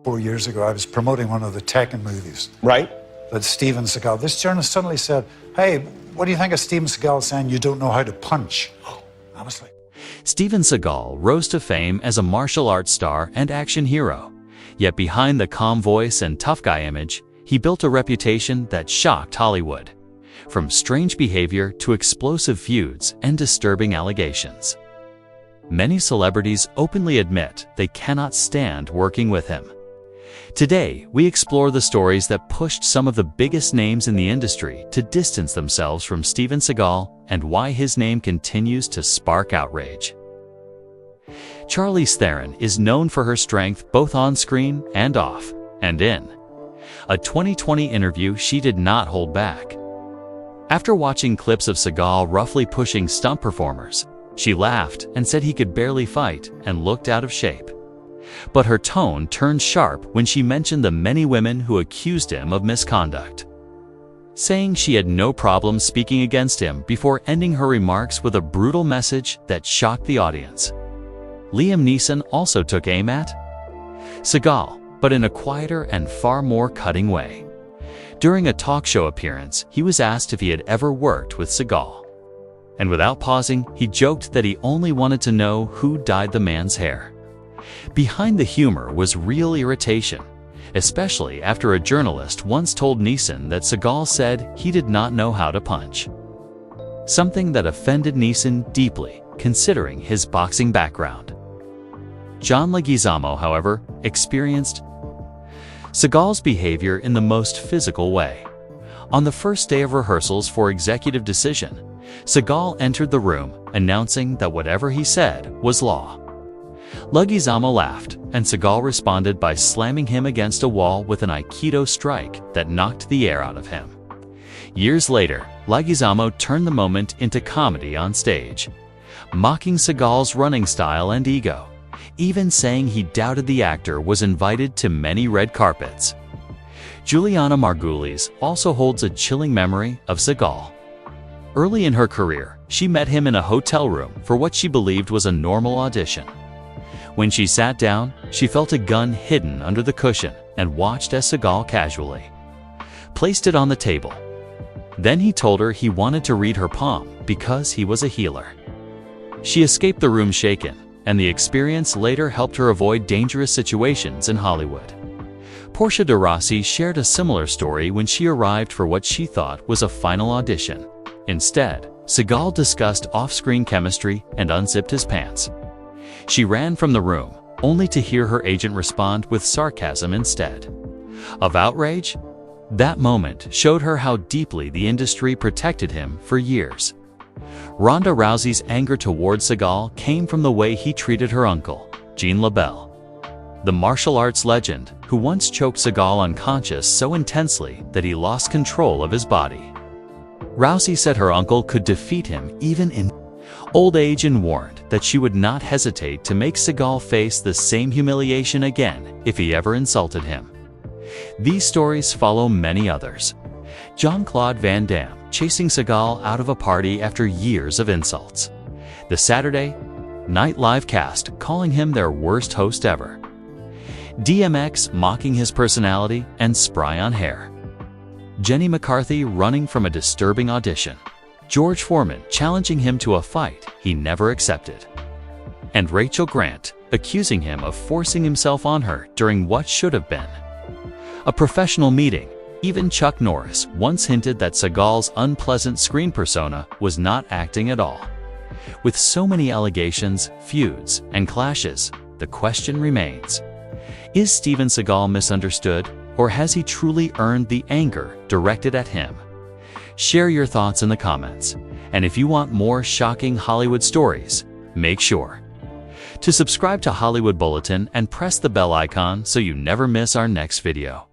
4 years ago, I was promoting one of the Tekken movies. Right. That Steven Seagal, this journalist suddenly said, "Hey, what do you think of Steven Seagal saying you don't know how to punch?" I was like... Steven Seagal rose to fame as a martial arts star and action hero. Yet behind the calm voice and tough guy image, he built a reputation that shocked Hollywood. From strange behavior to explosive feuds and disturbing allegations. Many celebrities openly admit they cannot stand working with him. Today, we explore the stories that pushed some of the biggest names in the industry to distance themselves from Steven Seagal and why his name continues to spark outrage. Charlize Theron is known for her strength both on screen and off, and in a 2020 interview, she did not hold back. After watching clips of Seagal roughly pushing stunt performers, she laughed and said he could barely fight and looked out of shape. But her tone turned sharp when she mentioned the many women who accused him of misconduct, saying she had no problem speaking against him before ending her remarks with a brutal message that shocked the audience. Liam Neeson also took aim at Seagal, but in a quieter and far more cutting way. During a talk show appearance, he was asked if he had ever worked with Seagal. And without pausing, he joked that he only wanted to know who dyed the man's hair. Behind the humor was real irritation, especially after a journalist once told Neeson that Seagal said he did not know how to punch. Something that offended Neeson deeply, considering his boxing background. John Leguizamo, however, experienced Seagal's behavior in the most physical way. On the first day of rehearsals for Executive Decision, Seagal entered the room, announcing that whatever he said was law. Leguizamo laughed, and Seagal responded by slamming him against a wall with an Aikido strike that knocked the air out of him. Years later, Leguizamo turned the moment into comedy on stage, mocking Seagal's running style and ego, even saying he doubted the actor was invited to many red carpets. Juliana Margulies also holds a chilling memory of Seagal. Early in her career, she met him in a hotel room for what she believed was a normal audition. When she sat down, she felt a gun hidden under the cushion and watched as Seagal casually placed it on the table. Then he told her he wanted to read her palm because he was a healer. She escaped the room shaken, and the experience later helped her avoid dangerous situations in Hollywood. Portia de Rossi shared a similar story when she arrived for what she thought was a final audition. Instead, Seagal discussed off-screen chemistry and unzipped his pants. She ran from the room, only to hear her agent respond with sarcasm instead of outrage. That moment showed her how deeply the industry protected him for years. Ronda Rousey's anger towards Seagal came from the way he treated her uncle, Gene LeBell, the martial arts legend who once choked Seagal unconscious so intensely that he lost control of his body. Rousey said her uncle could defeat him even in old age and warned that she would not hesitate to make Seagal face the same humiliation again if he ever insulted him. These stories follow many others. Jean-Claude Van Damme chasing Seagal out of a party after years of insults. The Saturday Night Live cast calling him their worst host ever. DMX mocking his personality and spry on hair. Jenny McCarthy running from a disturbing audition. George Foreman challenging him to a fight he never accepted. And Rachel Grant accusing him of forcing himself on her during what should have been a professional meeting. Even Chuck Norris once hinted that Seagal's unpleasant screen persona was not acting at all. With so many allegations, feuds, and clashes, the question remains: is Steven Seagal misunderstood, or has he truly earned the anger directed at him? Share your thoughts in the comments, and if you want more shocking Hollywood stories, make sure to subscribe to Hollywood Bulletin and press the bell icon so you never miss our next video.